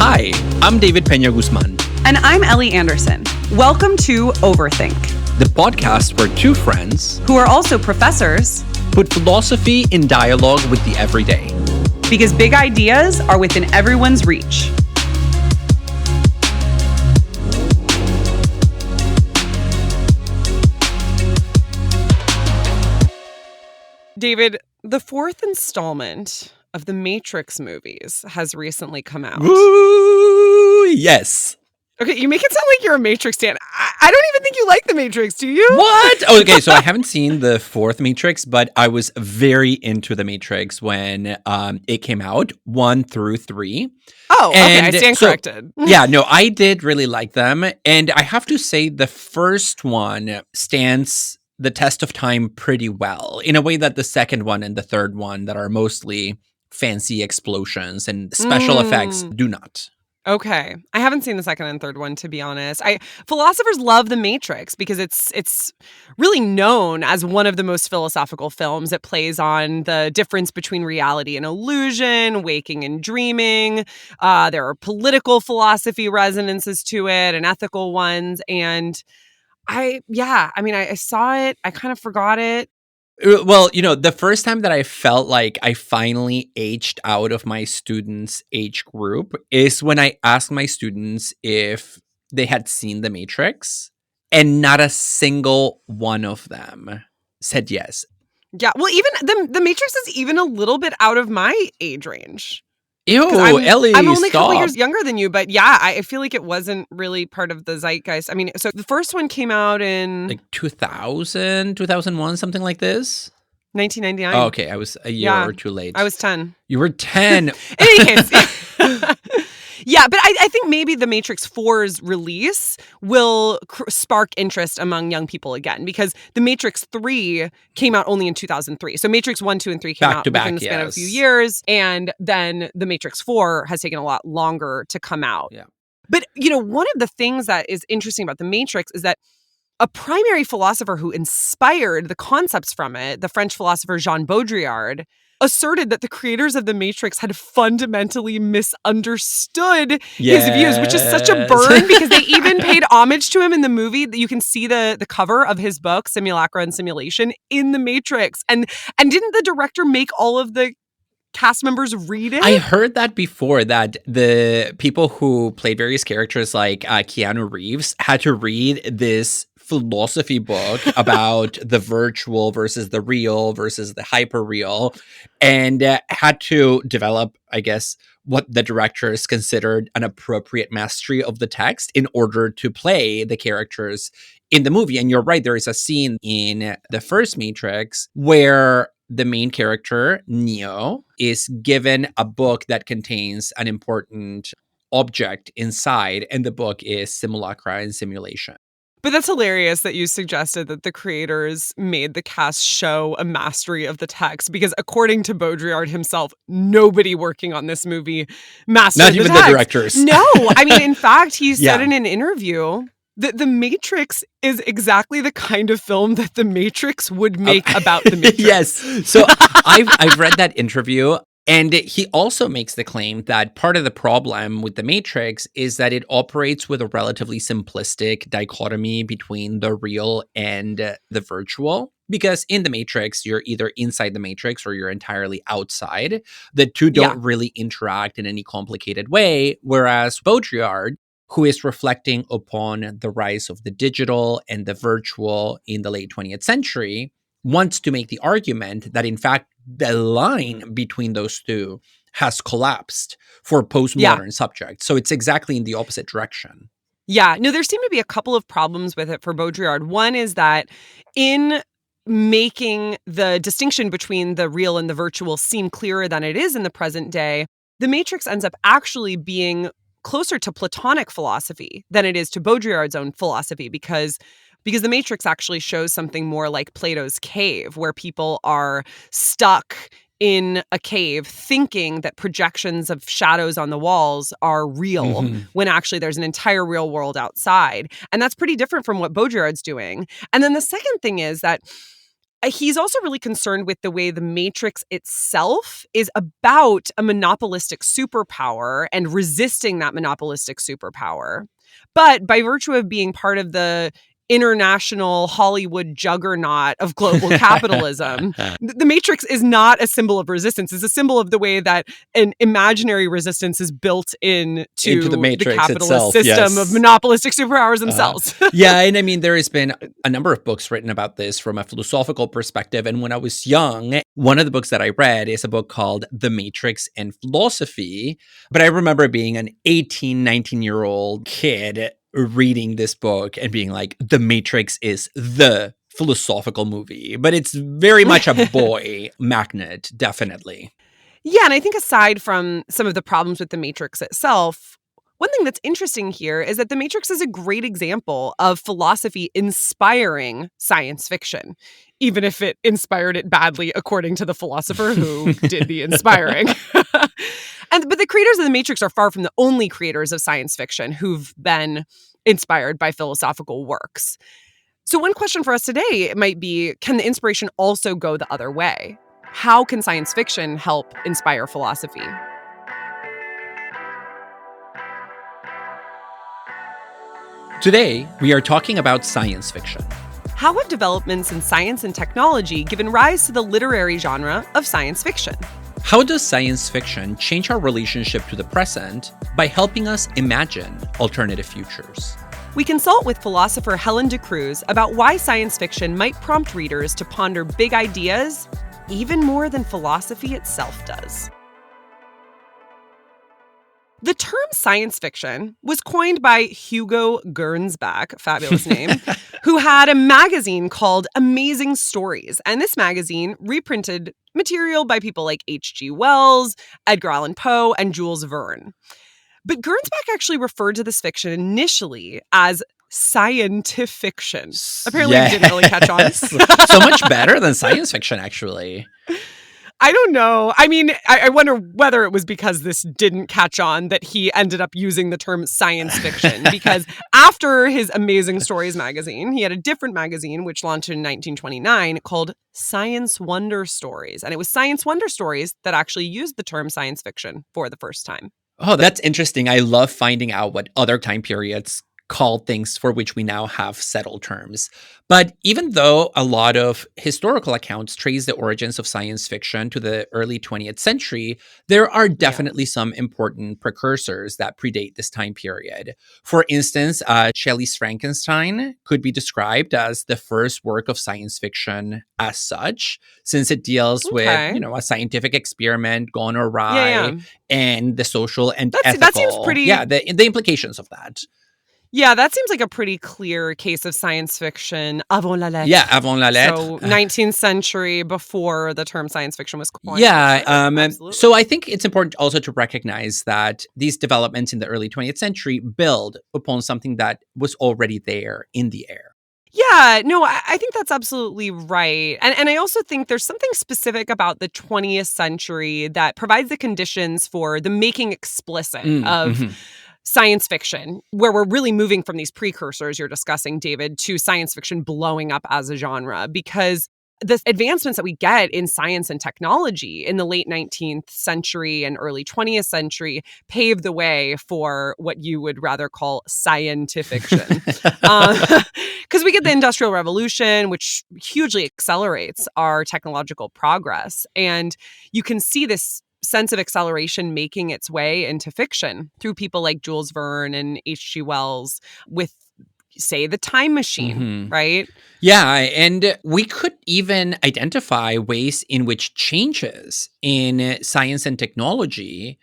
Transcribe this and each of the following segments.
Hi, I'm David Peña-Guzmán. And I'm Ellie Anderson. Welcome to Overthink, The podcast where two friends who are also professors put philosophy in dialogue with the everyday. Because big ideas are within everyone's reach. David, the fourth installment of the Matrix movies has recently come out. Ooh, yes. Okay, you make it sound like you're a Matrix fan. I don't even think you like the Matrix, do you? What? Oh, okay, so I haven't seen the fourth Matrix, but I was very into the Matrix when it came out, 1 through 3. Oh, okay, I stand corrected. Yeah, no, I did really like them. And I have to say the first one stands the test of time pretty well, in a way that the second one and the third one that are mostly fancy explosions and special effects do not. Okay. I haven't seen the second and third one, to be honest. Philosophers love The Matrix because it's really known as one of the most philosophical films. It plays on the difference between reality and illusion, waking and dreaming. There are political philosophy resonances to it and ethical ones. And I saw it. I kind of forgot it. Well, the first time that I felt like I finally aged out of my students' age group is when I asked my students if they had seen The Matrix, and not a single one of them said yes. Yeah, well, even the Matrix is even a little bit out of my age range. Ew, Ellie, I'm only stop. a couple years younger than you, but yeah, I feel like it wasn't really part of the zeitgeist. I mean, so the first one came out in... like 2000, 2001, something like this? 1999. Oh, okay, I was a year or two late. I was 10. You were 10. In any case... Yeah, but I think maybe The Matrix 4's release will spark interest among young people again, because The Matrix 3 came out only in 2003. So Matrix 1, 2, and 3 came out within the span of a few years, and then The Matrix 4 has taken a lot longer to come out. Yeah. But, one of the things that is interesting about The Matrix is that a primary philosopher who inspired the concepts from it, the French philosopher Jean Baudrillard, asserted that the creators of The Matrix had fundamentally misunderstood his views, which is such a burn because they even paid homage to him in the movie. You can see the cover of his book, Simulacra and Simulation, in The Matrix. And didn't the director make all of the cast members read it? I heard that before, that the people who played various characters like Keanu Reeves had to read this philosophy book about the virtual versus the real versus the hyper real, and had to develop, I guess, what the directors considered an appropriate mastery of the text in order to play the characters in the movie. And you're right, there is a scene in the first Matrix where the main character, Neo, is given a book that contains an important object inside, and the book is Simulacra and Simulation. But that's hilarious that you suggested that the creators made the cast show a mastery of the text, because according to Baudrillard himself, nobody working on this movie mastered the text. Not even the directors. No. I mean, in fact, he said in an interview that The Matrix is exactly the kind of film that The Matrix would make about The Matrix. Yes. So I've read that interview. And he also makes the claim that part of the problem with The Matrix is that it operates with a relatively simplistic dichotomy between the real and the virtual. Because in The Matrix, you're either inside the Matrix or you're entirely outside. The two don't really interact in any complicated way. Whereas Baudrillard, who is reflecting upon the rise of the digital and the virtual in the late 20th century, wants to make the argument that, in fact, the line between those two has collapsed for postmodern subjects. So it's exactly in the opposite direction. Yeah. No, there seem to be a couple of problems with it for Baudrillard. One is that in making the distinction between the real and the virtual seem clearer than it is in the present day, The Matrix ends up actually being closer to Platonic philosophy than it is to Baudrillard's own philosophy, because The Matrix actually shows something more like Plato's cave, where people are stuck in a cave thinking that projections of shadows on the walls are real, when actually there's an entire real world outside. And that's pretty different from what Baudrillard's doing. And then the second thing is that He's also really concerned with the way the Matrix itself is about a monopolistic superpower and resisting that monopolistic superpower. But by virtue of being part of the international Hollywood juggernaut of global capitalism, the Matrix is not a symbol of resistance. It's a symbol of the way that an imaginary resistance is built into the Matrix capitalist itself, system yes. of monopolistic superpowers themselves. Yeah, and I mean, there has been a number of books written about this from a philosophical perspective. And when I was young, one of the books that I read is a book called The Matrix and Philosophy. But I remember being an 18, 19-year-old kid reading this book and being like, The Matrix is the philosophical movie. But it's very much a boy magnet, definitely. Yeah, and I think aside from some of the problems with the Matrix itself, one thing that's interesting here is that the Matrix is a great example of philosophy inspiring science fiction, even if it inspired it badly, according to the philosopher who did the inspiring. But the creators of the Matrix are far from the only creators of science fiction who've been inspired by philosophical works. So one question for us today might be, can the inspiration also go the other way? How can science fiction help inspire philosophy? Today, we are talking about science fiction. How have developments in science and technology given rise to the literary genre of science fiction? How does science fiction change our relationship to the present by helping us imagine alternative futures? We consult with philosopher Helen De Cruz about why science fiction might prompt readers to ponder big ideas even more than philosophy itself does. The term science fiction was coined by Hugo Gernsback, fabulous name, who had a magazine called Amazing Stories. And this magazine reprinted material by people like H.G. Wells, Edgar Allan Poe, and Jules Verne. But Gernsback actually referred to this fiction initially as scientifiction. Apparently it didn't really catch on. So much better than science fiction, actually. I don't know. I mean, I wonder whether it was because this didn't catch on that he ended up using the term science fiction. Because after his Amazing Stories magazine, he had a different magazine which launched in 1929 called Science Wonder Stories. And it was Science Wonder Stories that actually used the term science fiction for the first time. Oh, that's interesting. I love finding out what other time periods call things for which we now have settled terms. But even though a lot of historical accounts trace the origins of science fiction to the early 20th century, there are definitely some important precursors that predate this time period. For instance, Shelley's Frankenstein could be described as the first work of science fiction as such, since it deals with, a scientific experiment gone awry and the social and ethical. That seems pretty... Yeah, the implications of that. Yeah, that seems like a pretty clear case of science fiction avant la lettre. Yeah, avant la lettre. So 19th century, before the term science fiction was coined. Yeah, so I think it's important also to recognize that these developments in the early 20th century build upon something that was already there in the air. Yeah, no, I think that's absolutely right. And I also think there's something specific about the 20th century that provides the conditions for the making explicit of science fiction, where we're really moving from these precursors you're discussing, David, to science fiction blowing up as a genre, because the advancements that we get in science and technology in the late 19th century and early 20th century pave the way for what you would rather call scientifiction. Because we get the Industrial Revolution, which hugely accelerates our technological progress. And you can see this sense of acceleration making its way into fiction through people like Jules Verne and H.G. Wells with, say, The Time Machine, right? Yeah, and we could even identify ways in which changes in science and technology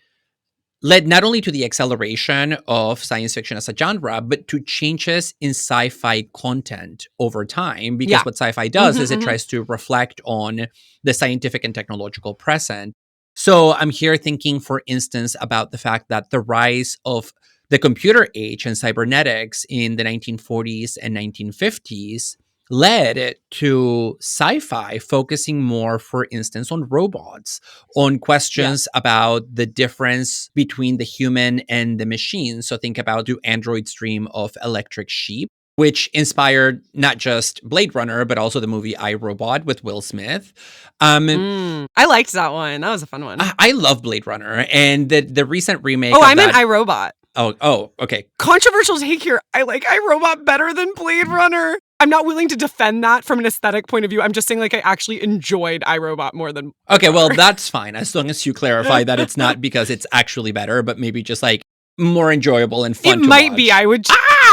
led not only to the acceleration of science fiction as a genre, but to changes in sci-fi content over time. Because what sci-fi does is it tries to reflect on the scientific and technological present. So I'm here thinking, for instance, about the fact that the rise of the computer age and cybernetics in the 1940s and 1950s led to sci-fi focusing more, for instance, on robots, on questions about the difference between the human and the machine. So think about, do androids dream of electric sheep? which inspired not just Blade Runner, but also the movie I, Robot with Will Smith. I liked that one. That was a fun one. I love Blade Runner, and the recent remake. I meant iRobot. Oh, okay. Controversial take here. I like iRobot better than Blade Runner. I'm not willing to defend that from an aesthetic point of view. I'm just saying, like, I actually enjoyed iRobot more than Blade Okay, well, Runner. that's fine. As long as you clarify that it's not because it's actually better, but maybe just like more enjoyable and fun It to might watch. be.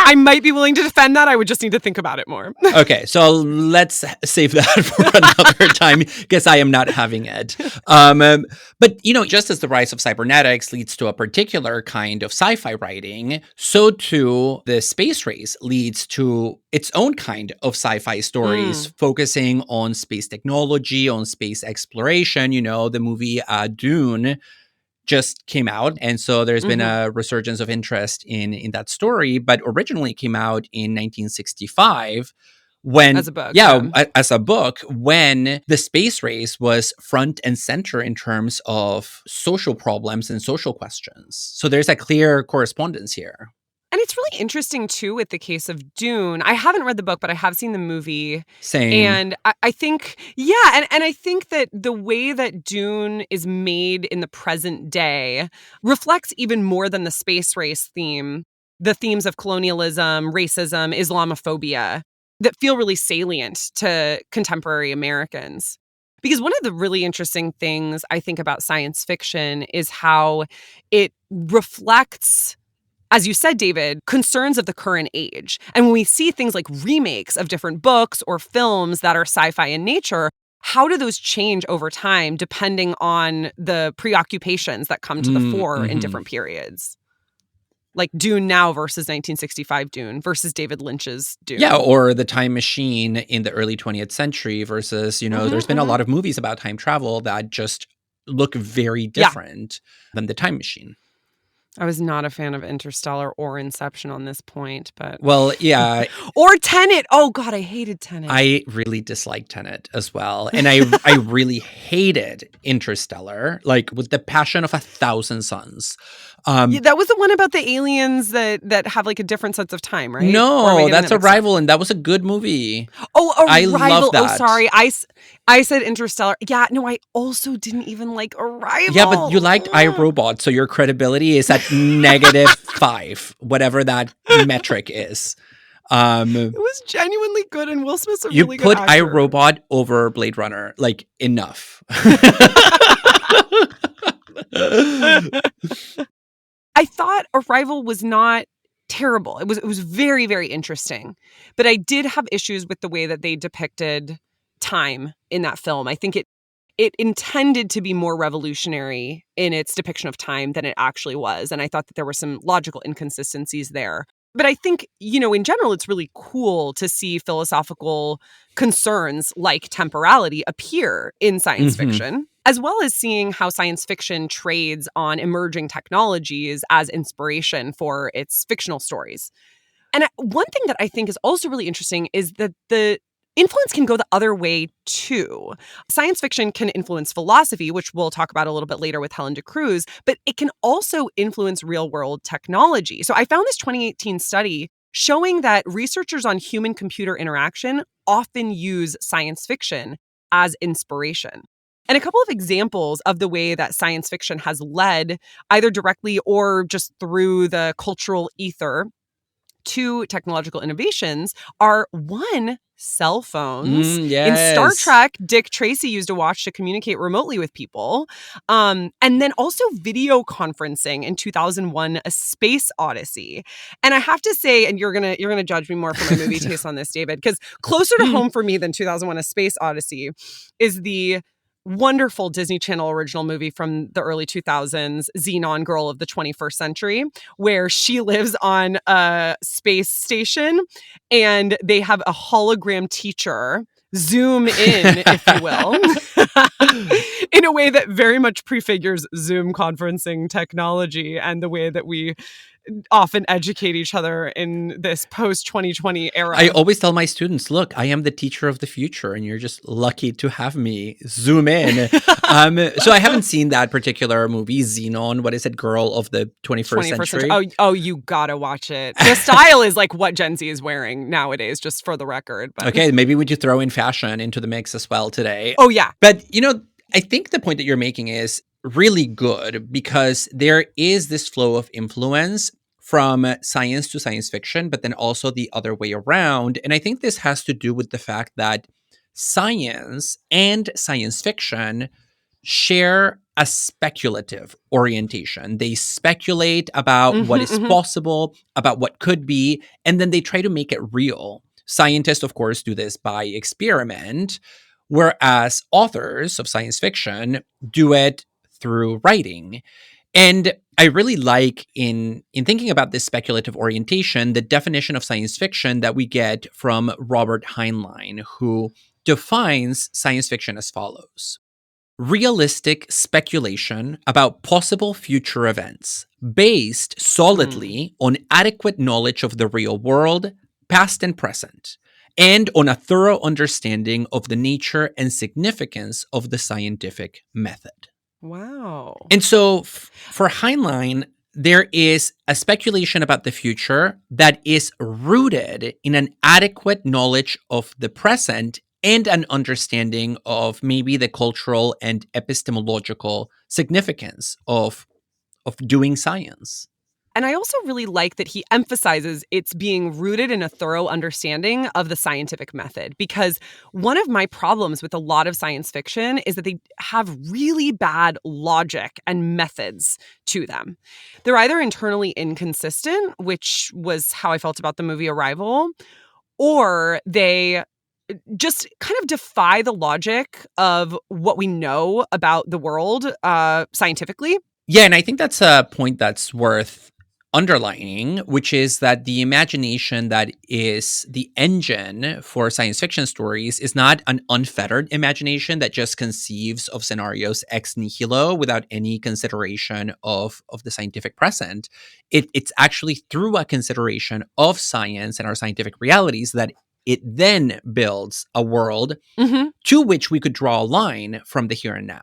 I might be willing to defend that. I would just need to think about it more. Okay, so let's save that for another time because I am not having it. But, just as the rise of cybernetics leads to a particular kind of sci-fi writing, so too the space race leads to its own kind of sci-fi stories focusing on space technology, on space exploration. The movie Dune just came out, and so there's been a resurgence of interest in that story, but originally came out in 1965 when as a book. As a book, when the space race was front and center in terms of social problems and social questions. So there's a clear correspondence here. And it's really interesting, too, with the case of Dune. I haven't read the book, but I have seen the movie. Same. And I think, and I think that the way that Dune is made in the present day reflects even more than the space race theme, the themes of colonialism, racism, Islamophobia that feel really salient to contemporary Americans. Because one of the really interesting things I think about science fiction is how it reflects, as you said, David, concerns of the current age. And when we see things like remakes of different books or films that are sci-fi in nature, how do those change over time depending on the preoccupations that come to the fore in different periods? Like Dune now versus 1965 Dune versus David Lynch's Dune. Yeah, or The Time Machine in the early 20th century versus, there's been a lot of movies about time travel that just look very different than The Time Machine. I was not a fan of Interstellar or Inception on this point, but... Well, yeah. Or Tenet. Oh, God, I hated Tenet. I really disliked Tenet as well. And I really hated Interstellar, like with the passion of 1,000 suns. That was the one about the aliens that have like a different sense of time, right? No, that's Arrival, and that was a good movie. Oh, Arrival. I love that. Oh, sorry. I said Interstellar. Yeah, no, I also didn't even like Arrival. Yeah, but you liked iRobot, so your credibility is at -5, whatever that metric is. It was genuinely good, and Will Smith's a really good actor. You put iRobot over Blade Runner, like, enough. I thought Arrival was not terrible. It was very, very interesting. But I did have issues with the way that they depicted time in that film. I think it intended to be more revolutionary in its depiction of time than it actually was. And I thought that there were some logical inconsistencies there. But I think, in general, it's really cool to see philosophical concerns like temporality appear in science fiction, as well as seeing how science fiction trades on emerging technologies as inspiration for its fictional stories. And one thing that I think is also really interesting is that the influence can go the other way, too. Science fiction can influence philosophy, which we'll talk about a little bit later with Helen De Cruz, but it can also influence real-world technology. So I found this 2018 study showing that researchers on human-computer interaction often use science fiction as inspiration. And a couple of examples of the way that science fiction has led, either directly or just through the cultural ether, to technological innovations are, one, cell phones. Yes. In Star Trek, Dick Tracy used a watch to communicate remotely with people. And then also video conferencing in 2001, A Space Odyssey. And I have to say, and you're gonna judge me more for my movie taste on this, David, because closer to home for me than 2001, A Space Odyssey is the wonderful Disney Channel original movie from the early 2000s, Xenon Girl of the 21st Century, where she lives on a space station and they have a hologram teacher zoom in, if you will, in a way that very much prefigures Zoom conferencing technology and the way that we often educate each other in this post-2020 era. I always tell my students, look, I am the teacher of the future, and you're just lucky to have me zoom in. So I haven't seen that particular movie, Xenon. What is it? Girl of the 21st century? Oh, you gotta watch it. The style is like what Gen Z is wearing nowadays, just for the record. But. Okay, maybe we could throw in fashion into the mix as well today. Oh, yeah. But, I think the point that you're making is really good because there is this flow of influence from science to science fiction, but then also the other way around. And I think this has to do with the fact that science and science fiction share a speculative orientation. They speculate about what is possible, about what could be, and then they try to make it real. Scientists, of course, do this by experiment, whereas authors of science fiction do it through writing. And I really like in thinking about this speculative orientation, the definition of science fiction that we get from Robert Heinlein, who defines science fiction as follows: realistic speculation about possible future events based solidly on adequate knowledge of the real world, past and present, and on a thorough understanding of the nature and significance of the scientific method. Wow. And so for Heinlein, there is a speculation about the future that is rooted in an adequate knowledge of the present and an understanding of maybe the cultural and epistemological significance of doing science. And I also really like that he emphasizes it's being rooted in a thorough understanding of the scientific method, because one of my problems with a lot of science fiction is that they have really bad logic and methods to them. They're either internally inconsistent, which was how I felt about the movie Arrival, or they just kind of defy the logic of what we know about the world scientifically. Yeah, and I think that's a point that's worth underlining, which is that the imagination that is the engine for science fiction stories is not an unfettered imagination that just conceives of scenarios ex nihilo without any consideration of the scientific present. It's actually through a consideration of science and our scientific realities that it then builds a world to which we could draw a line from the here and now.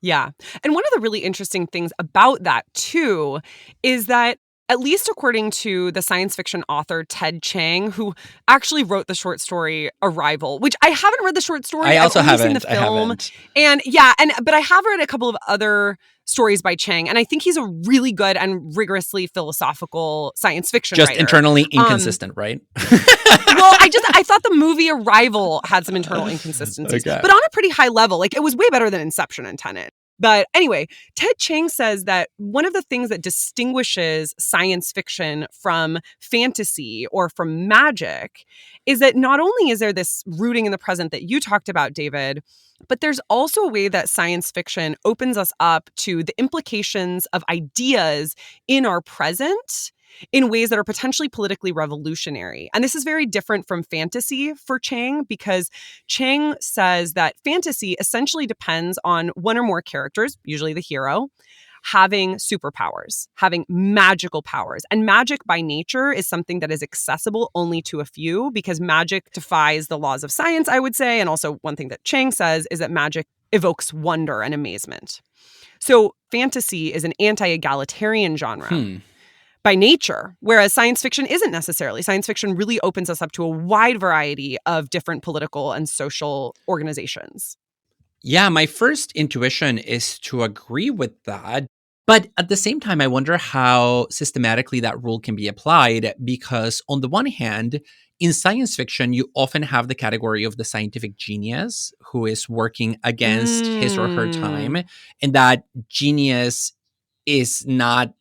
Yeah. And one of the really interesting things about that, too, is that, at least according to the science fiction author Ted Chiang, who actually wrote the short story Arrival, which I haven't read the short story. I also I've only haven't. seen the film. I haven't. And yeah, but I have read a couple of other stories by Chiang, and I think he's a really good and rigorously philosophical science fiction just writer. Internally inconsistent, right? Well, I thought the movie Arrival had some internal inconsistencies, but on a pretty high level. Like, it was way better than Inception and Tenet. But anyway, Ted Chiang says that one of the things that distinguishes science fiction from fantasy or from magic is that not only is there this rooting in the present that you talked about, David, but there's also a way that science fiction opens us up to the implications of ideas in our present in ways that are potentially politically revolutionary. And this is very different from fantasy for Chiang, because Chiang says that fantasy essentially depends on one or more characters, usually the hero, having superpowers, having magical powers. And magic by nature is something that is accessible only to a few, because magic defies the laws of science, I would say. And also one thing that Chiang says is that magic evokes wonder and amazement. So fantasy is an anti-egalitarian genre. By nature, whereas science fiction isn't necessarily. Science fiction really opens us up to a wide variety of different political and social organizations. Yeah, my first intuition is to agree with that. But at the same time, I wonder how systematically that rule can be applied, because on the one hand, in science fiction, you often have the category of the scientific genius who is working against his or her time, and that genius is not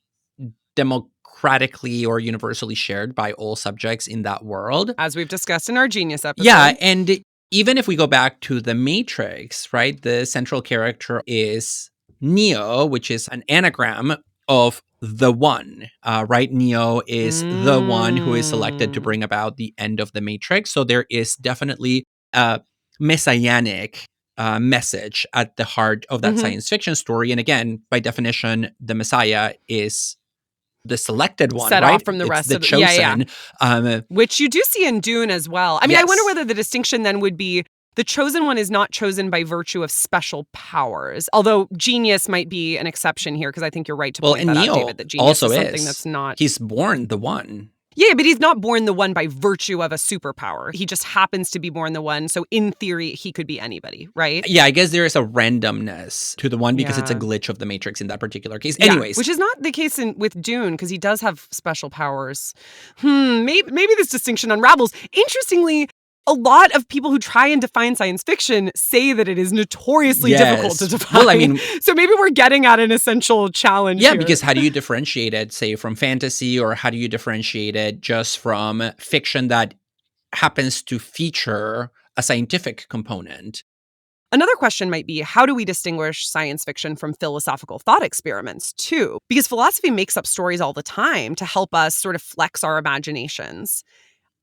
democratically or universally shared by all subjects in that world. As we've discussed in our genius episode. Yeah, and even if we go back to The Matrix, right, the central character is Neo, which is an anagram of the one, right? Neo is the one who is selected to bring about the end of the Matrix. So there is definitely a messianic message at the heart of that science fiction story. And again, by definition, the Messiah is the selected one, set right? off from the It's rest the of the chosen. Which you do see in Dune as well. I mean, I Yes. wonder whether the distinction then would be the chosen one is not chosen by virtue of special powers. Although genius might be an exception here, because I think you're right to point and that Neo out, David, that genius also is something that's not. He's born the one. Yeah, but he's not born the one by virtue of a superpower. He just happens to be born the one. So in theory, he could be anybody, right? Yeah, I guess there is a randomness to the one because it's a Yeah. glitch of the Matrix in that particular case. Yeah, Anyways. which is not the case with Dune, because he does have special powers. Maybe this distinction unravels. Interestingly, a lot of people who try and define science fiction say that it is notoriously difficult to define. Well, I mean, so maybe we're getting at an essential challenge yeah, here. because how do you differentiate it, say, from fantasy, or how do you differentiate it just from fiction that happens to feature a scientific component? Another question might be, how do we distinguish science fiction from philosophical thought experiments, too? Because philosophy makes up stories all the time to help us sort of flex our imaginations.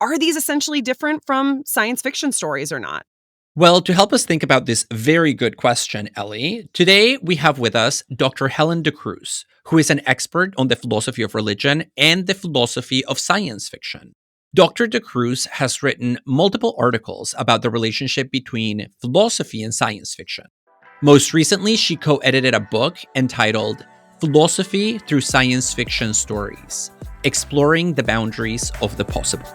Are these essentially different from science fiction stories or not? Well, to help us think about this very good question, Ellie, today we have with us Dr. Helen De Cruz, who is an expert on the philosophy of religion and the philosophy of science fiction. Dr. De Cruz has written multiple articles about the relationship between philosophy and science fiction. Most recently, she co-edited a book entitled Philosophy Through Science Fiction Stories, Exploring the Boundaries of the Possible.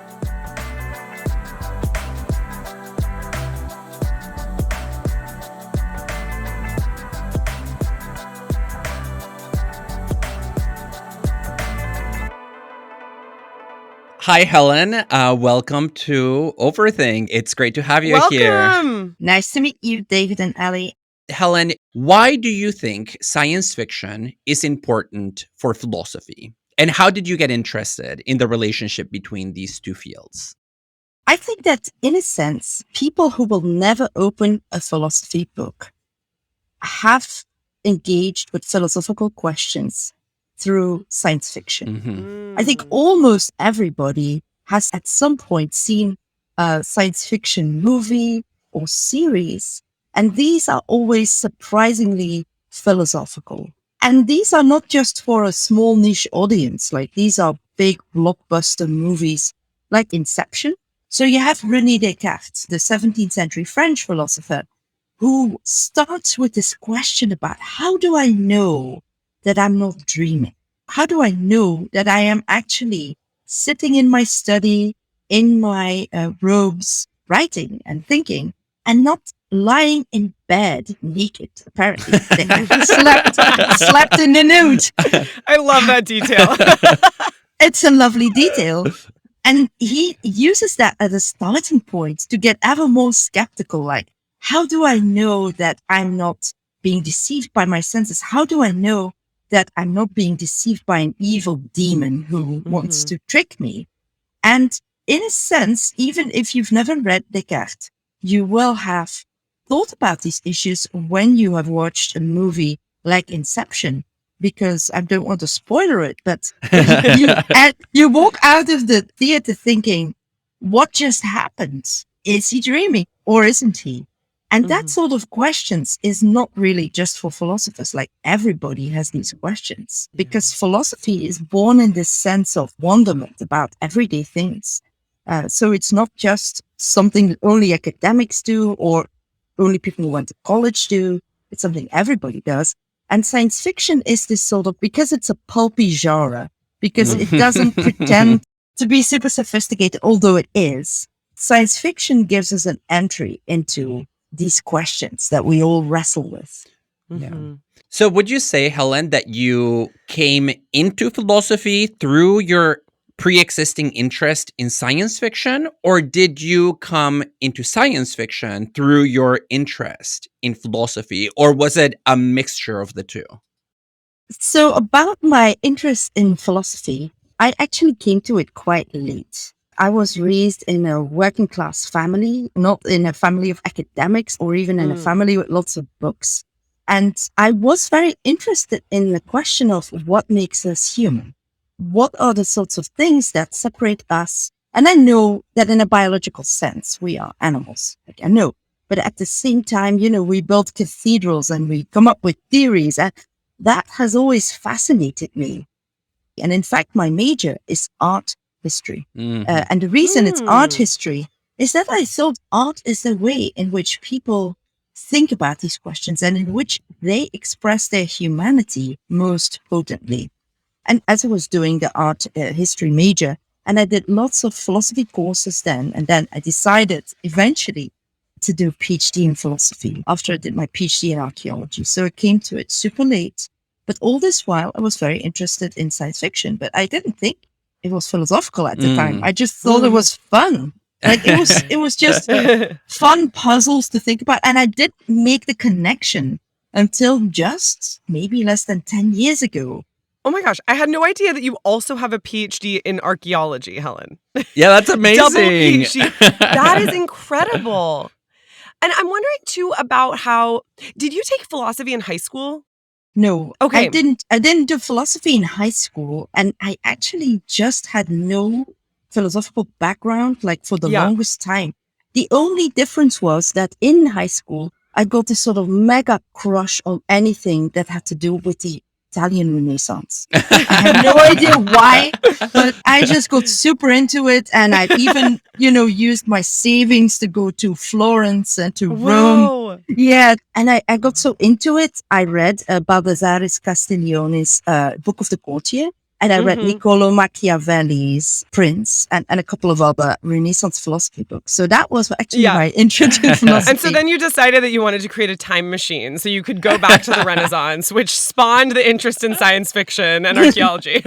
Hi, Helen. Welcome to Overthink. It's great to have you here. Welcome. Nice to meet you, David and Ellie. Helen, why do you think science fiction is important for philosophy? And how did you get interested in the relationship between these two fields? I think that, in a sense, people who will never open a philosophy book have engaged with philosophical questions through science fiction. Mm-hmm. I think almost everybody has at some point seen a science fiction movie or series, and these are always surprisingly philosophical. And these are not just for a small niche audience, like these are big blockbuster movies like Inception. So you have René Descartes, the 17th century French philosopher, who starts with this question about how do I know that I'm not dreaming? How do I know that I am actually sitting in my study, in my robes, writing and thinking, and not lying in bed naked, apparently. slept in the nude. I love that detail. It's a lovely detail. And he uses that as a starting point to get ever more skeptical. Like, how do I know that I'm not being deceived by my senses? How do I know that I'm not being deceived by an evil demon who wants to trick me? And in a sense, even if you've never read Descartes, you will have thought about these issues when you have watched a movie like Inception, because I don't want to spoiler it, but you walk out of the theater thinking, what just happened? Is he dreaming or isn't he? And that sort of questions is not really just for philosophers. Like, everybody has these questions because philosophy is born in this sense of wonderment about everyday things. So it's not just something that only academics do or only people who went to college do. It's something everybody does. And science fiction is this sort of, because it's a pulpy genre, because it doesn't pretend to be super sophisticated, although it is. Science fiction gives us an entry into these questions that we all wrestle with. Yeah. So would you say, Helen, that you came into philosophy through your pre-existing interest in science fiction, or did you come into science fiction through your interest in philosophy, or was it a mixture of the two? So about my interest in philosophy, I actually came to it quite late. I was raised in a working class family, not in a family of academics or even in a family with lots of books. And I was very interested in the question of what makes us human. What are the sorts of things that separate us? And I know that in a biological sense, we are animals. Like, I know. But at the same time, we build cathedrals and we come up with theories. And that has always fascinated me. And in fact, my major is art history. Mhm. And the reason it's art history is that I thought art is the way in which people think about these questions and in which they express their humanity most potently. And as I was doing the art history major, and I did lots of philosophy courses then, and then I decided eventually to do a PhD in philosophy after I did my PhD in archaeology. So I came to it super late. But all this while, I was very interested in science fiction, but I didn't think it was philosophical at the time. I just thought it was fun. Like it was just fun puzzles to think about. And I didn't make the connection until just maybe less than 10 years ago. Oh my gosh, I had no idea that you also have a PhD in archaeology, Helen. Yeah, that's amazing. Double PhD. That is incredible. And I'm wondering too about how, did you take philosophy in high school? No, Okay. I didn't do philosophy in high school, and I actually just had no philosophical background, like for the longest time. The only difference was that in high school, I got this sort of mega crush on anything that had to do with the Italian Renaissance. I have no idea why, but I just got super into it. And I even, used my savings to go to Florence and to Rome. Yeah. And I got so into it. I read Baldassare Castiglione's Book of the Courtier. And I read Niccolo Machiavelli's Prince and a couple of other Renaissance philosophy books. So that was actually my intro to philosophy. And so then you decided that you wanted to create a time machine so you could go back to the Renaissance, which spawned the interest in science fiction and archaeology.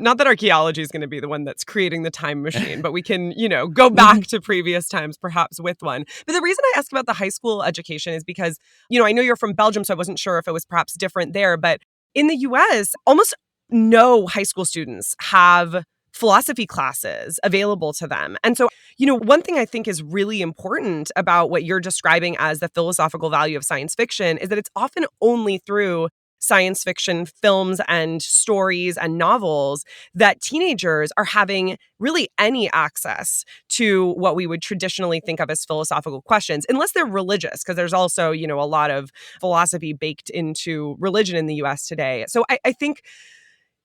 Not that archaeology is going to be the one that's creating the time machine, but we can, go back to previous times, perhaps with one. But the reason I asked about the high school education is because, I know you're from Belgium, so I wasn't sure if it was perhaps different there, but in the US, almost no high school students have philosophy classes available to them. And so, one thing I think is really important about what you're describing as the philosophical value of science fiction is that it's often only through science fiction films and stories and novels that teenagers are having really any access to what we would traditionally think of as philosophical questions, unless they're religious, because there's also, a lot of philosophy baked into religion in the US today. So I think,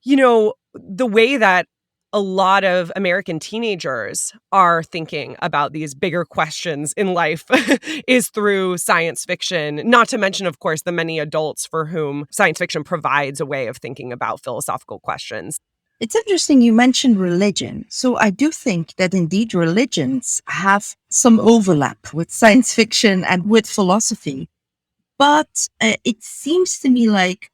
the way that a lot of American teenagers are thinking about these bigger questions in life is through science fiction, not to mention, of course, the many adults for whom science fiction provides a way of thinking about philosophical questions. It's interesting you mentioned religion. So I do think that indeed religions have some overlap with science fiction and with philosophy. But it seems to me like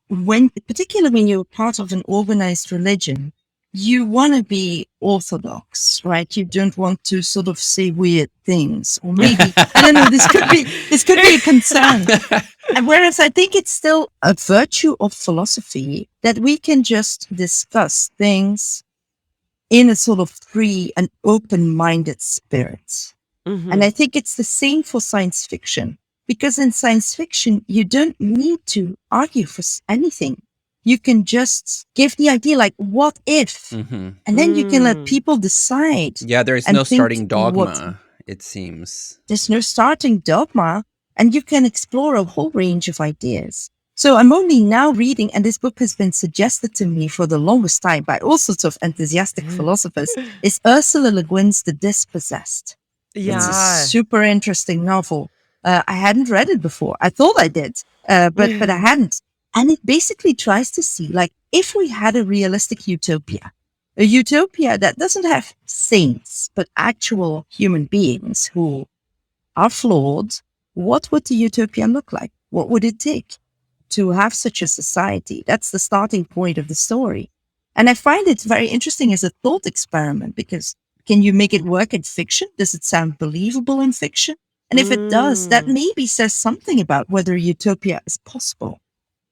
particularly when you're part of an organized religion, you want to be orthodox, right? You don't want to sort of say weird things, or maybe I don't know. This could be a concern. And whereas I think it's still a virtue of philosophy that we can just discuss things in a sort of free and open-minded spirit. And I think it's the same for science fiction. Because in science fiction, you don't need to argue for anything. You can just give the idea like, what if? And then you can let people decide. Yeah, there's no starting dogma, it seems. There's no starting dogma. And you can explore a whole range of ideas. So I'm only now reading, and this book has been suggested to me for the longest time by all sorts of enthusiastic philosophers, is Ursula Le Guin's The Dispossessed. Yeah. It's a super interesting novel. I hadn't read it before. I thought I did, but I hadn't. And it basically tries to see, like, if we had a realistic utopia that doesn't have saints, but actual human beings who are flawed, what would the utopia look like? What would it take to have such a society? That's the starting point of the story. And I find it very interesting as a thought experiment, because can you make it work in fiction? Does it sound believable in fiction? And if it does, that maybe says something about whether utopia is possible.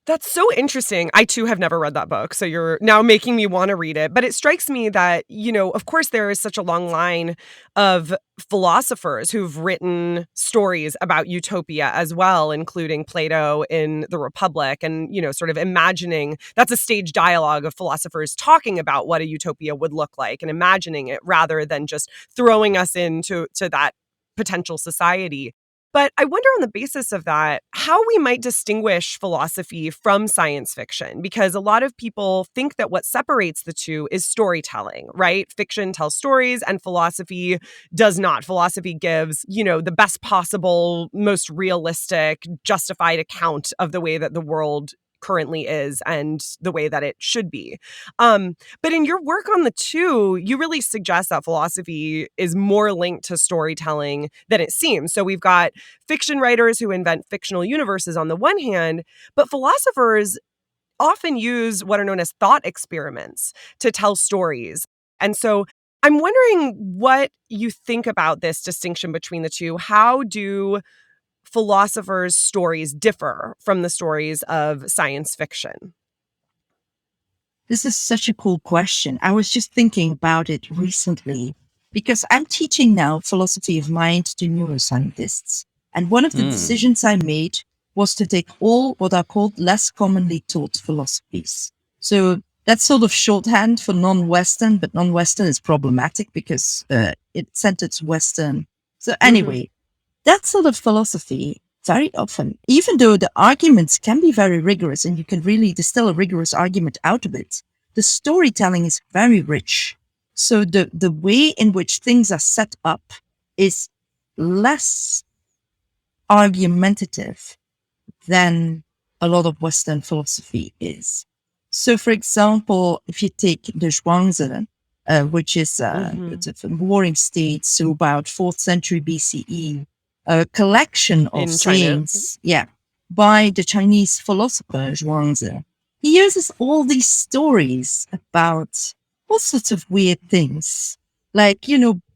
That's so interesting. I, too, have never read that book, so you're now making me want to read it. But it strikes me that, of course, there is such a long line of philosophers who've written stories about utopia as well, including Plato in The Republic, and, sort of imagining, that's a stage dialogue of philosophers talking about what a utopia would look like and imagining it rather than just throwing us into that potential society. But I wonder on the basis of that, how we might distinguish philosophy from science fiction, because a lot of people think that what separates the two is storytelling, right? Fiction tells stories and philosophy does not. Philosophy gives, the best possible, most realistic, justified account of the way that the world currently is and the way that it should be. But in your work on the two, you really suggest that philosophy is more linked to storytelling than it seems. So we've got fiction writers who invent fictional universes on the one hand, but philosophers often use what are known as thought experiments to tell stories. And so I'm wondering what you think about this distinction between the two. How do philosophers' stories differ from the stories of science fiction? This is such a cool question. I was just thinking about it recently because I'm teaching now philosophy of mind to neuroscientists. And one of the decisions I made was to take all what are called less commonly taught philosophies. So that's sort of shorthand for non-Western, but non-Western is problematic because it centers Western. So anyway, that sort of philosophy, very often, even though the arguments can be very rigorous and you can really distill a rigorous argument out of it, the storytelling is very rich. So the way in which things are set up is less argumentative than a lot of Western philosophy is. So, for example, if you take the Zhuangzi, which is it's a warring state, so about 4th century BCE, a collection of sayings, by the Chinese philosopher Zhuangzi. He uses all these stories about all sorts of weird things, like,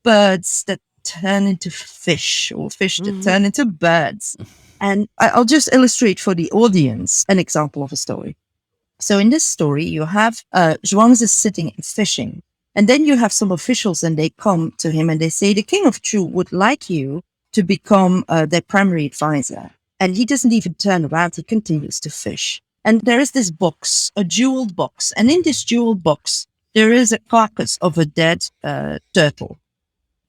birds that turn into fish or fish that turn into birds. And I'll just illustrate for the audience an example of a story. So in this story, you have Zhuangzi sitting and fishing. And then you have some officials and they come to him and they say, the king of Chu would like you to become their primary advisor. And he doesn't even turn around. He continues to fish. And there is this box, a jeweled box. And in this jeweled box, there is a carcass of a dead turtle.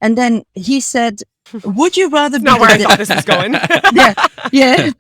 And then he said, would you rather be not where I thought this was going. yeah.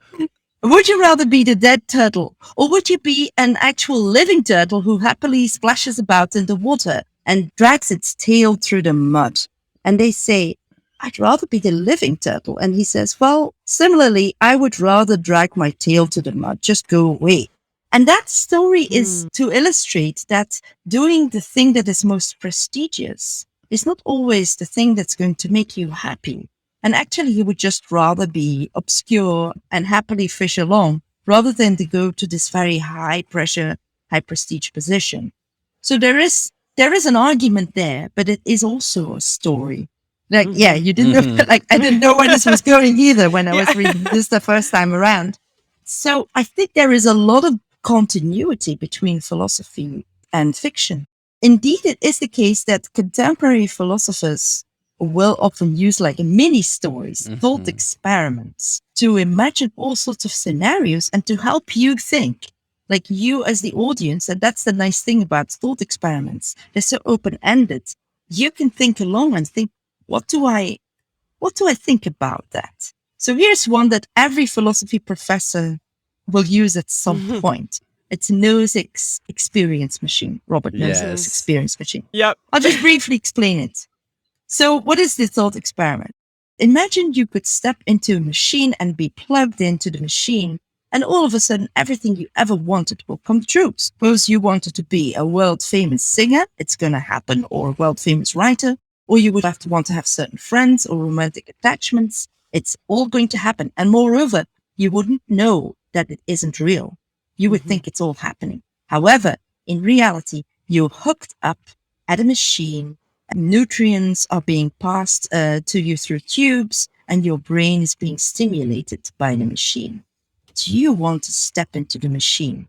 Would you rather be the dead turtle, or would you be an actual living turtle who happily splashes about in the water and drags its tail through the mud? And they say, I'd rather be the living turtle. And he says, well, similarly, I would rather drag my tail to the mud. Just go away. And that story is to illustrate that doing the thing that is most prestigious is not always the thing that's going to make you happy. And actually, he would just rather be obscure and happily fish along rather than to go to this very high pressure, high prestige position. So there is an argument there, but it is also a story. Like, you didn't know, I didn't know where this was going either when I was reading this the first time around. So I think there is a lot of continuity between philosophy and fiction. Indeed, it is the case that contemporary philosophers will often use like mini stories, thought experiments, to imagine all sorts of scenarios and to help you think, like you as the audience. And that's the nice thing about thought experiments. They're so open-ended. You can think along and think, what do I think about that? So here's one that every philosophy professor will use at some point. It's Nozick's experience machine. Robert Nozick's experience machine. Yep. I'll just briefly explain it. So what is the thought experiment? Imagine you could step into a machine and be plugged into the machine, and all of a sudden everything you ever wanted will come true. Suppose you wanted to be a world famous singer, it's going to happen, or a world famous writer, or you would have to want to have certain friends or romantic attachments. It's all going to happen. And moreover, you wouldn't know that it isn't real. You would think it's all happening. However, in reality, you're hooked up at a machine. Nutrients are being passed to you through tubes, and your brain is being stimulated by the machine. Do you want to step into the machine?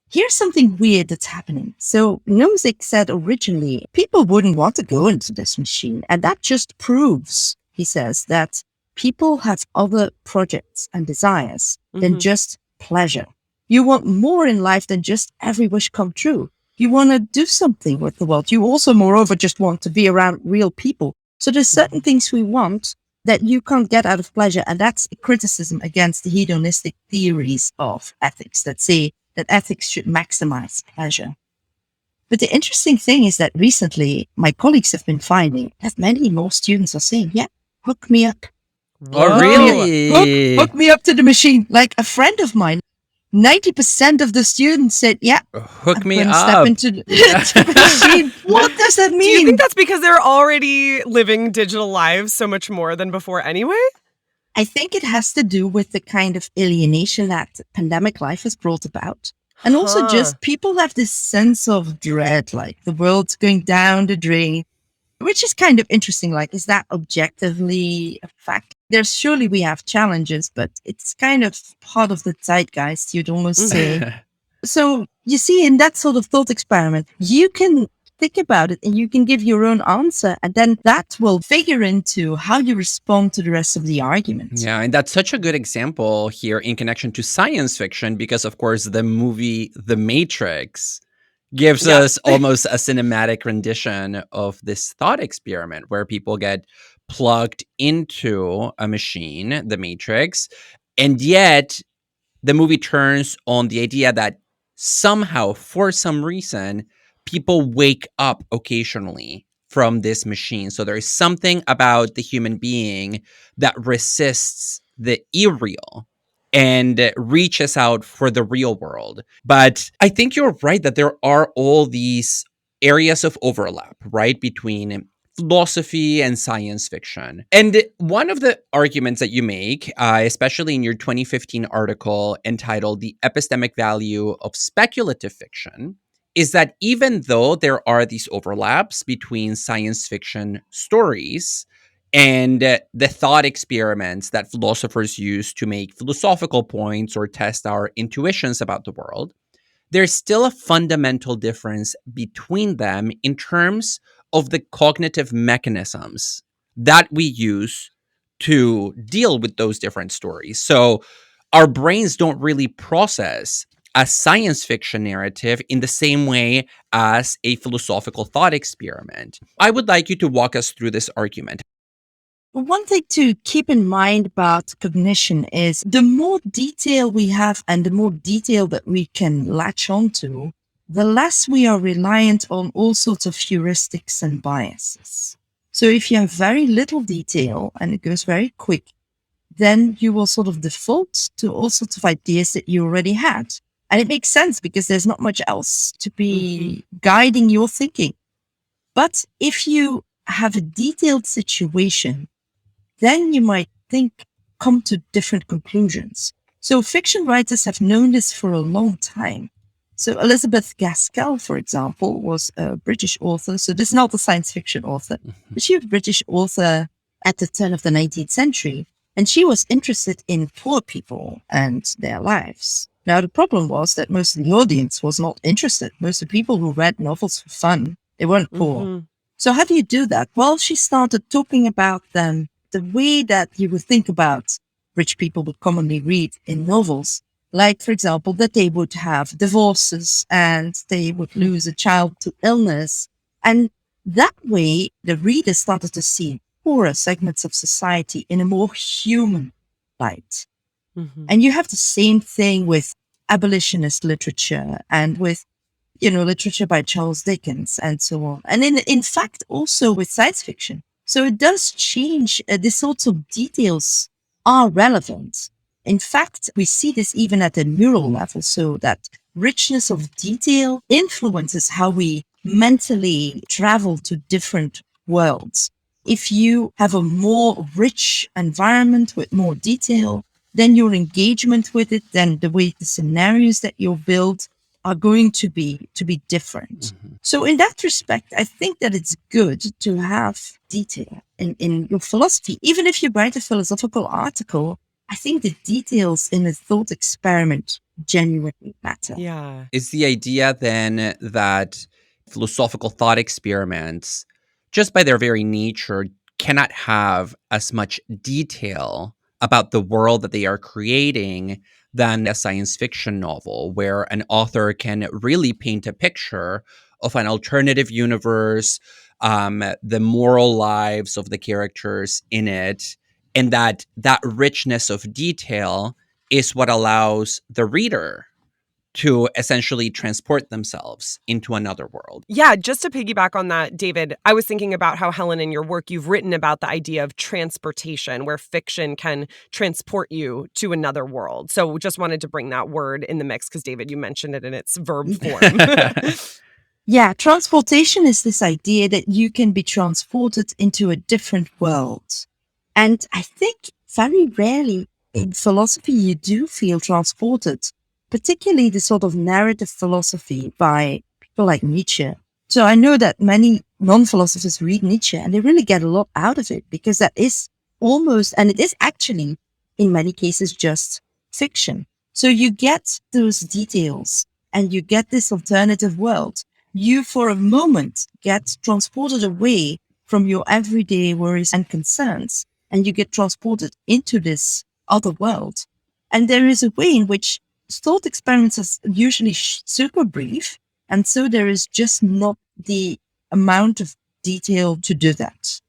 Here's something weird that's happening. So Nozick said originally, people wouldn't want to go into this machine. And that just proves, he says, that people have other projects and desires than just pleasure. You want more in life than just every wish come true. You want to do something with the world. You also, moreover, just want to be around real people. So there's certain things we want that you can't get out of pleasure. And that's a criticism against the hedonistic theories of ethics that say that ethics should maximize pleasure. But the interesting thing is that recently my colleagues have been finding that many law students are saying, yeah, hook me up. Oh, Whoa. really? Hook me up to the machine. Like a friend of mine, 90% of the students said, yeah, Hook I'm me gonna up. step into the machine. What does that mean? Do you think that's because they're already living digital lives so much more than before anyway? I think it has to do with the kind of alienation that pandemic life has brought about. And also just people have this sense of dread, like the world's going down the drain, which is kind of interesting. Like, is that objectively a fact? Surely we have challenges, but it's kind of part of the zeitgeist, you'd almost say. So you see, in that sort of thought experiment, you can think about it and you can give your own answer. And then that will figure into how you respond to the rest of the argument. Yeah, and that's such a good example here in connection to science fiction, because of course the movie The Matrix gives us almost a cinematic rendition of this thought experiment where people get plugged into a machine, the Matrix, and yet the movie turns on the idea that somehow, for some reason, people wake up occasionally from this machine. So there is something about the human being that resists the irreal and reaches out for the real world. But I think you're right that there are all these areas of overlap, right, between philosophy and science fiction. And one of the arguments that you make, especially in your 2015 article entitled The Epistemic Value of Speculative Fiction, is that even though there are these overlaps between science fiction stories and the thought experiments that philosophers use to make philosophical points or test our intuitions about the world, there's still a fundamental difference between them in terms of the cognitive mechanisms that we use to deal with those different stories. So our brains don't really process a science fiction narrative in the same way as a philosophical thought experiment. I would like you to walk us through this argument. One thing to keep in mind about cognition is the more detail we have and the more detail that we can latch onto, the less we are reliant on all sorts of heuristics and biases. So if you have very little detail and it goes very quick, then you will sort of default to all sorts of ideas that you already had. And it makes sense because there's not much else to be guiding your thinking. But if you have a detailed situation, then you might come to different conclusions. So fiction writers have known this for a long time. So Elizabeth Gaskell, for example, was a British author. So this is not a science fiction author, but she was a British author at the turn of the 19th century. And she was interested in poor people and their lives. Now, the problem was that most of the audience was not interested. Most of the people who read novels for fun, they weren't poor. So how do you do that? Well, she started talking about them the way that you would think about rich people would commonly read in novels. Like, for example, that they would have divorces and they would lose a child to illness. And that way, the reader started to see poorer segments of society in a more human light. And you have the same thing with abolitionist literature and with, literature by Charles Dickens and so on. And in fact, also with science fiction. So it does change. These sorts of details are relevant. In fact, we see this even at the neural level, so that richness of detail influences how we mentally travel to different worlds. If you have a more rich environment with more detail, then your engagement with it, then the way the scenarios that you build are going to be different. So in that respect, I think that it's good to have detail in your philosophy. Even if you write a philosophical article, I think the details in a thought experiment genuinely matter. Yeah. Is the idea then that philosophical thought experiments, just by their very nature, cannot have as much detail about the world that they are creating than a science fiction novel, where an author can really paint a picture of an alternative universe, the moral lives of the characters in it, And that richness of detail is what allows the reader to essentially transport themselves into another world. Yeah, just to piggyback on that, David, I was thinking about how, Helen, in your work, you've written about the idea of transportation, where fiction can transport you to another world. So just wanted to bring that word in the mix because, David, you mentioned it in its verb form. Yeah, transportation is this idea that you can be transported into a different world. And I think very rarely in philosophy you do feel transported, particularly the sort of narrative philosophy by people like Nietzsche. So I know that many non-philosophers read Nietzsche and they really get a lot out of it because that is almost, and it is actually in many cases just fiction. So you get those details and you get this alternative world. You for a moment get transported away from your everyday worries and concerns, and you get transported into this other world. And there is a way in which thought experiments are usually super brief, and so there is just not the amount of detail to do that.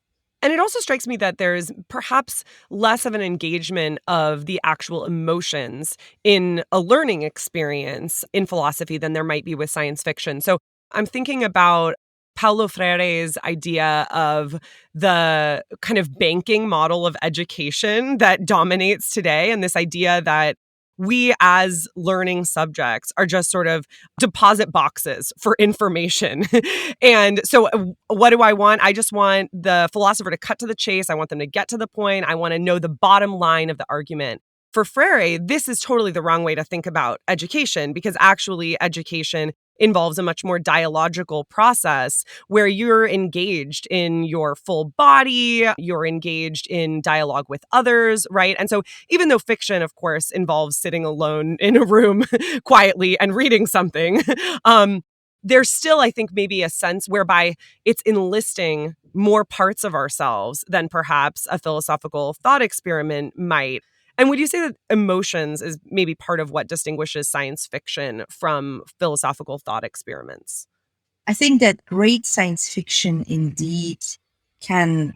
And it also strikes me that there's perhaps less of an engagement of the actual emotions in a learning experience in philosophy than there might be with science fiction. So I'm thinking about Paulo Freire's idea of the kind of banking model of education that dominates today, and this idea that we as learning subjects are just sort of deposit boxes for information. And so what do I want? I just want the philosopher to cut to the chase. I want them to get to the point. I want to know the bottom line of the argument. For Freire, this is totally the wrong way to think about education, because actually education involves a much more dialogical process where you're engaged in your full body, you're engaged in dialogue with others, right? And so even though fiction, of course, involves sitting alone in a room quietly and reading something, there's still, I think, maybe a sense whereby it's enlisting more parts of ourselves than perhaps a philosophical thought experiment might. And would you say that emotions is maybe part of what distinguishes science fiction from philosophical thought experiments? I think that great science fiction indeed can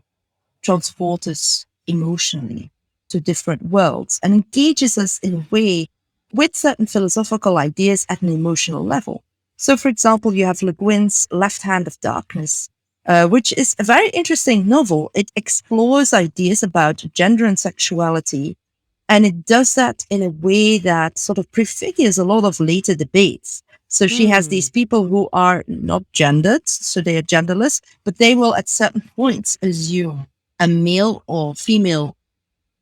transport us emotionally to different worlds and engages us in a way with certain philosophical ideas at an emotional level. So, for example, you have Le Guin's Left Hand of Darkness, which is a very interesting novel. It explores ideas about gender and sexuality, and it does that in a way that sort of prefigures a lot of later debates. So she has these people who are not gendered, so they are genderless, but they will at certain points assume a male or female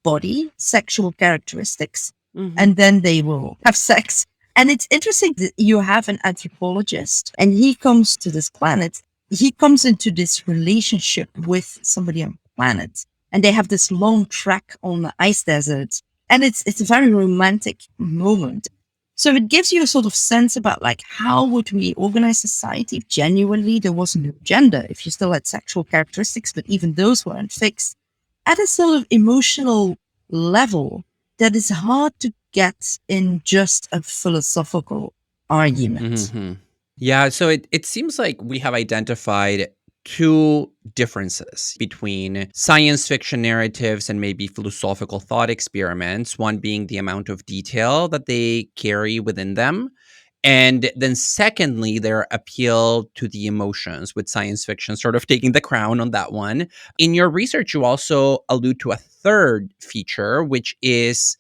body, sexual characteristics, and then they will have sex. And it's interesting that you have an anthropologist and he comes to this planet. He comes into this relationship with somebody on the planet, and they have this long trek on the ice desert. And it's a very romantic moment. So it gives you a sort of sense about like, how would we organize society if genuinely there was no gender, if you still had sexual characteristics, but even those weren't fixed at a sort of emotional level that is hard to get in just a philosophical argument. Mm-hmm. Yeah, so it seems like we have identified two differences between science fiction narratives and maybe philosophical thought experiments, one being the amount of detail that they carry within them, and then secondly, their appeal to the emotions, with science fiction sort of taking the crown on that one. In your research, you also allude to a third feature, which is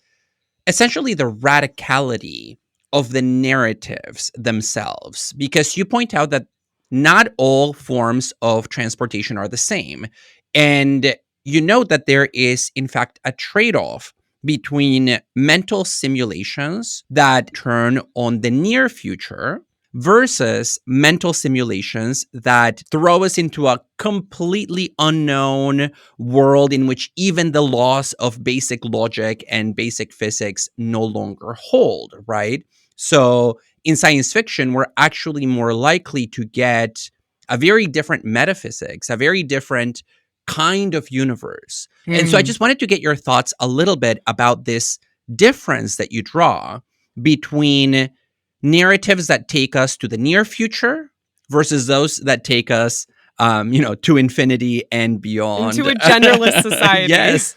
essentially the radicality of the narratives themselves, because you point out that not all forms of transportation are the same. And you note that there is, in fact, a trade-off between mental simulations that turn on the near future versus mental simulations that throw us into a completely unknown world in which even the laws of basic logic and basic physics no longer hold, right? So in science fiction, we're actually more likely to get a very different metaphysics, a very different kind of universe. And so I just wanted to get your thoughts a little bit about this difference that you draw between narratives that take us to the near future versus those that take us, to infinity and beyond. Into a genderless society. Yes.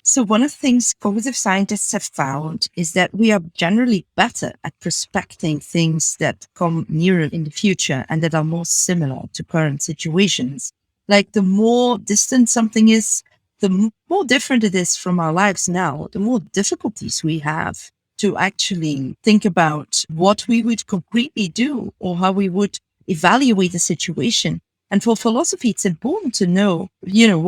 So one of the things cognitive scientists have found is that we are generally better at prospecting things that come nearer in the future and that are more similar to current situations. Like the more distant something is, the more different it is from our lives now, the more difficulties we have to actually think about what we would concretely do or how we would evaluate a situation. And for philosophy, it's important to know,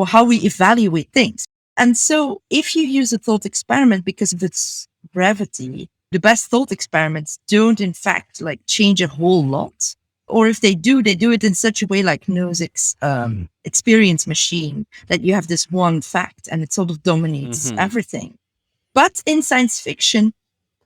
how we evaluate things. And so if you use a thought experiment because of its brevity, the best thought experiments don't in fact change a whole lot. Or if they do it in such a way like Nozick's experience machine, that you have this one fact and it sort of dominates everything. But in science fiction,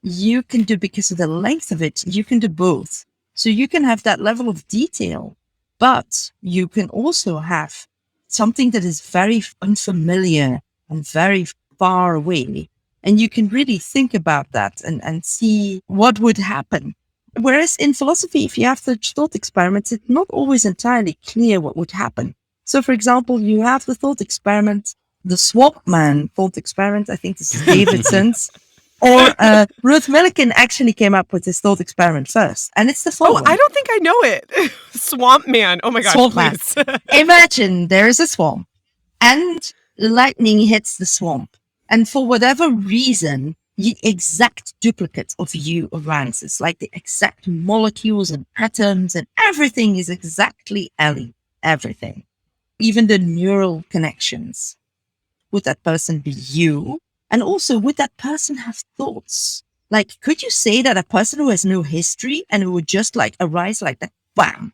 you can do, because of the length of it, you can do both. So you can have that level of detail, but you can also have something that is very unfamiliar and very far away. And you can really think about that and see what would happen. Whereas in philosophy, if you have such thought experiments, it's not always entirely clear what would happen. So, for example, you have the thought experiment, the Swamp Man thought experiment. I think this is Davidson's. Or Ruth Millikan actually came up with this thought experiment first. And it's the following. Oh, I don't think I know it. Swamp Man. Oh my gosh, Swamp please. Man. Imagine there is a swamp and lightning hits the swamp. And for whatever reason, the exact duplicate of you arises, like the exact molecules and atoms and everything is exactly Ellie. Everything. Even the neural connections. Would that person be you? And also, would that person have thoughts? Like, could you say that a person who has no history and who would just arise like that, bam,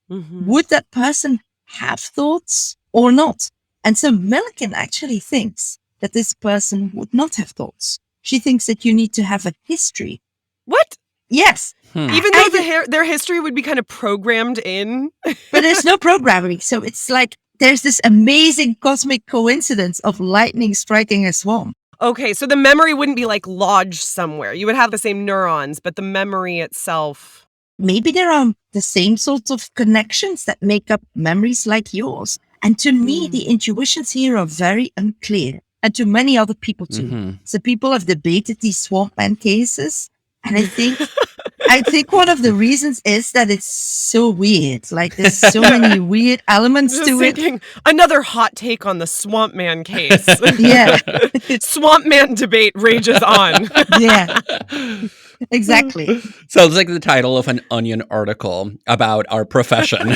would that person have thoughts or not? And so Millikan actually thinks that this person would not have thoughts. She thinks that you need to have a history. What? Yes. Even though their history would be kind of programmed in? But there's no programming. So it's like there's this amazing cosmic coincidence of lightning striking a swamp. Okay, so the memory wouldn't be lodged somewhere. You would have the same neurons, but the memory itself. Maybe there are the same sorts of connections that make up memories like yours. And to me, the intuitions here are very unclear. And to many other people too. So people have debated these Swamp Man cases. And I think one of the reasons is that it's so weird. Like there's so many weird elements to it. Another hot take on the Swamp Man case. Yeah. Swamp Man debate rages on. Yeah. Exactly. Sounds like the title of an Onion article about our profession.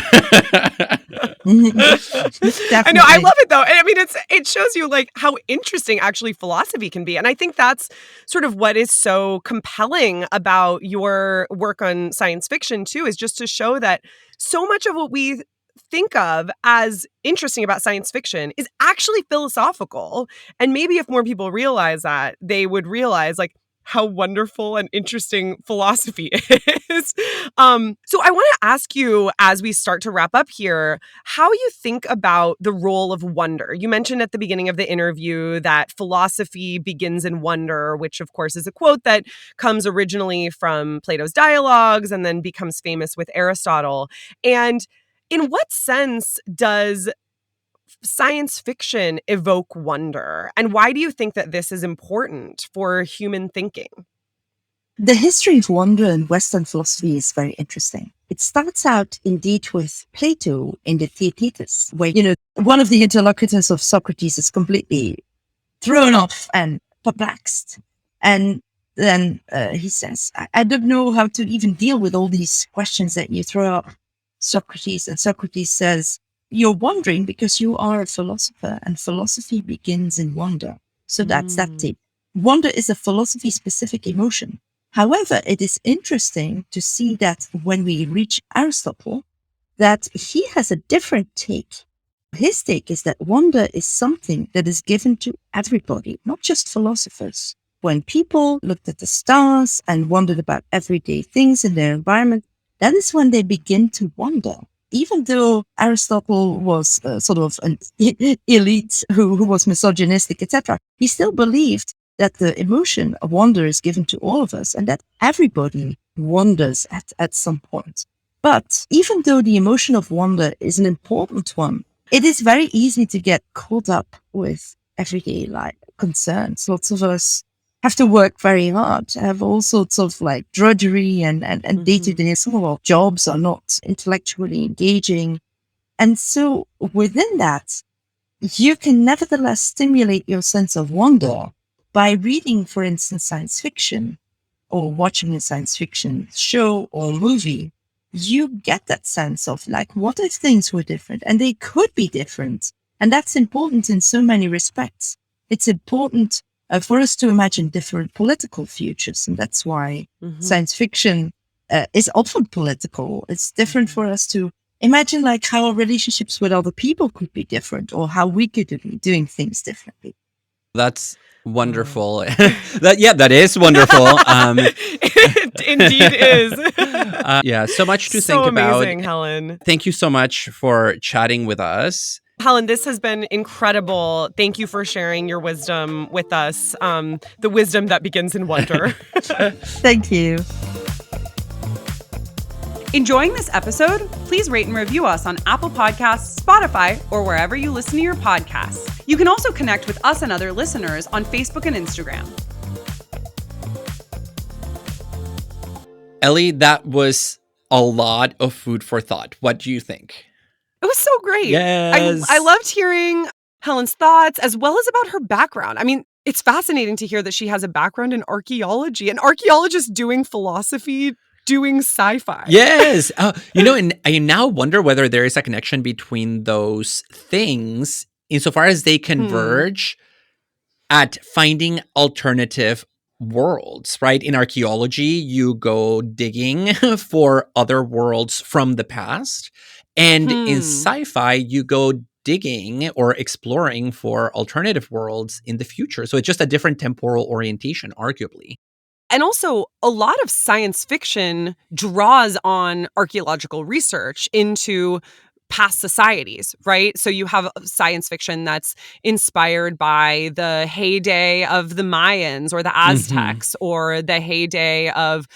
I know, I love it though. I mean, it shows you how interesting actually philosophy can be. And I think that's sort of what is so compelling about your work on science fiction too, is just to show that so much of what we think of as interesting about science fiction is actually philosophical. And maybe if more people realize that, they would realize how wonderful and interesting philosophy is. So I want to ask you, as we start to wrap up here, how you think about the role of wonder. You mentioned at the beginning of the interview that philosophy begins in wonder, which of course is a quote that comes originally from Plato's Dialogues and then becomes famous with Aristotle. And in what sense does science fiction evoke wonder? And why do you think that this is important for human thinking? The history of wonder in Western philosophy is very interesting. It starts out indeed with Plato in the Theaetetus, where, one of the interlocutors of Socrates is completely thrown off and perplexed. And then he says, I don't know how to even deal with all these questions that you throw up, Socrates. And Socrates says, you're wondering because you are a philosopher, and philosophy begins in wonder. So that's that tip. Wonder is a philosophy-specific emotion. However, it is interesting to see that when we reach Aristotle, that he has a different take. His take is that wonder is something that is given to everybody, not just philosophers. When people looked at the stars and wondered about everyday things in their environment, that is when they begin to wonder. Even though Aristotle was sort of an elite who was misogynistic, etc., he still believed that the emotion of wonder is given to all of us and that everybody wonders at some point. But even though the emotion of wonder is an important one, it is very easy to get caught up with everyday like concerns. Lots of us have to work very hard, have all sorts of like drudgery and day-to-day. Some of our jobs are not intellectually engaging. And so within that, you can nevertheless stimulate your sense of wonder by reading, for instance, science fiction or watching a science fiction show or movie. You get that sense of like, what if things were different? And they could be different. And that's important in so many respects. It's important for us to imagine different political futures. And that's why science fiction is often political. It's different for us to imagine like how our relationships with other people could be different or how we could be doing things differently. That's wonderful. That is wonderful. It indeed is. Yeah, so much to so think about. Amazing, Helen. Thank you so much for chatting with us. Helen, this has been incredible. Thank you for sharing your wisdom with us, the wisdom that begins in wonder. Thank you. Enjoying this episode? Please rate and review us on Apple Podcasts, Spotify, or wherever you listen to your podcasts. You can also connect with us and other listeners on Facebook and Instagram. Ellie, that was a lot of food for thought. What do you think? It was so great. Yes. I loved hearing Helen's thoughts as well as about her background. I mean, it's fascinating to hear that she has a background in archaeology, an archaeologist doing philosophy, doing sci-fi. Yes. And I now wonder whether there is a connection between those things insofar as they converge at finding alternative worlds, right? In archaeology, you go digging for other worlds from the past. And in sci-fi, you go digging or exploring for alternative worlds in the future. So it's just a different temporal orientation, arguably. And also, a lot of science fiction draws on archaeological research into past societies, right? So you have science fiction that's inspired by the heyday of the Mayans or the Aztecs or the heyday of,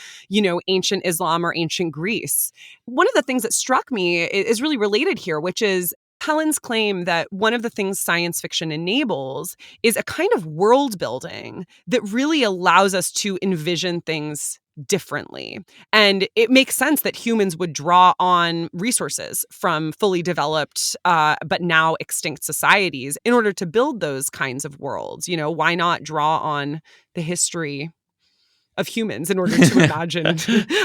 ancient Islam or ancient Greece. One of the things that struck me is really related here, which is Helen's claim that one of the things science fiction enables is a kind of world building that really allows us to envision things differently. And it makes sense that humans would draw on resources from fully developed, but now extinct societies in order to build those kinds of worlds. Why not draw on the history of humans in order to imagine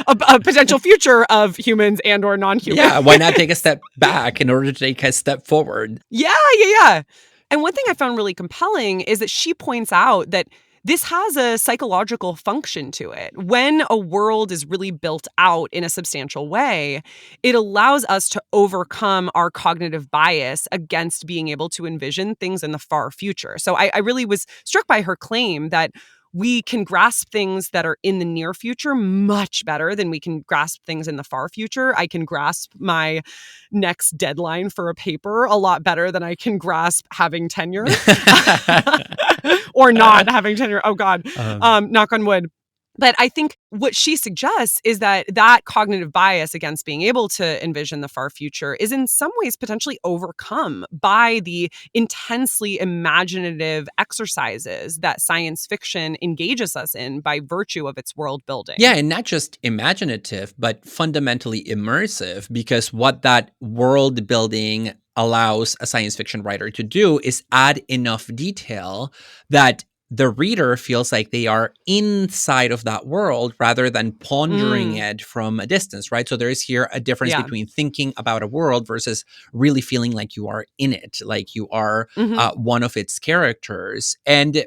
a potential future of humans and or non-human. Yeah, why not take a step back in order to take a step forward? Yeah. And one thing I found really compelling is that she points out that this has a psychological function to it. When a world is really built out in a substantial way, it allows us to overcome our cognitive bias against being able to envision things in the far future. So I really was struck by her claim that we can grasp things that are in the near future much better than we can grasp things in the far future. I can grasp my next deadline for a paper a lot better than I can grasp having tenure or not having tenure. Oh God, knock on wood. But I think what she suggests is that cognitive bias against being able to envision the far future is in some ways potentially overcome by the intensely imaginative exercises that science fiction engages us in by virtue of its world building. Yeah, and not just imaginative, but fundamentally immersive, because what that world building allows a science fiction writer to do is add enough detail that the reader feels like they are inside of that world rather than pondering it from a distance, right? So there is here a difference between thinking about a world versus really feeling like you are in it, like you are one of its characters. And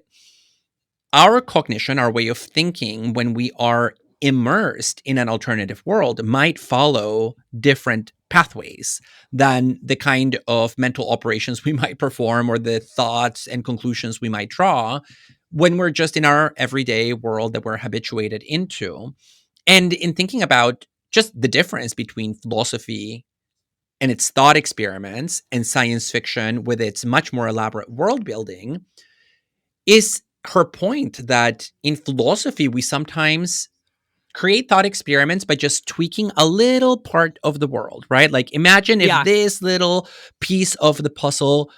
our cognition, our way of thinking when we are immersed in an alternative world might follow different pathways than the kind of mental operations we might perform or the thoughts and conclusions we might draw when we're just in our everyday world that we're habituated into. And in thinking about just the difference between philosophy and its thought experiments and science fiction with its much more elaborate world building, is her point that in philosophy, we sometimes create thought experiments by just tweaking a little part of the world, right? Like imagine if this little piece of the puzzle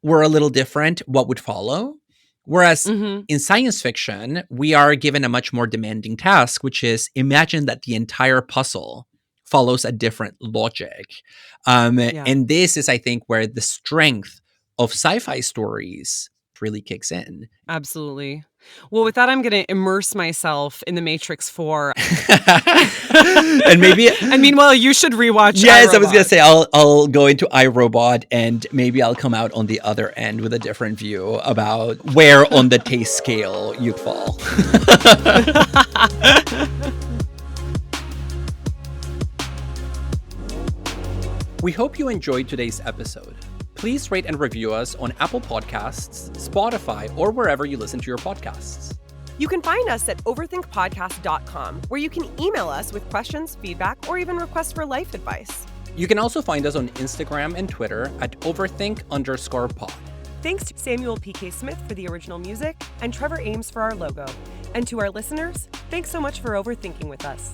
were a little different, what would follow? Whereas in science fiction, we are given a much more demanding task, which is imagine that the entire puzzle follows a different logic. And this is, I think, where the strength of sci-fi stories really kicks in. Absolutely. Well, with that, I'm going to immerse myself in The Matrix 4. And maybe... And meanwhile, you should rewatch Yes, iRobot. I was going to say, I'll go into iRobot, and maybe I'll come out on the other end with a different view about where on the taste scale you'd fall. We hope you enjoyed today's episode. Please rate and review us on Apple Podcasts, Spotify, or wherever you listen to your podcasts. You can find us at overthinkpodcast.com, where you can email us with questions, feedback, or even requests for life advice. You can also find us on Instagram and Twitter at overthink_pod. Thanks to Samuel P.K. Smith for the original music and Trevor Ames for our logo. And to our listeners, thanks so much for overthinking with us.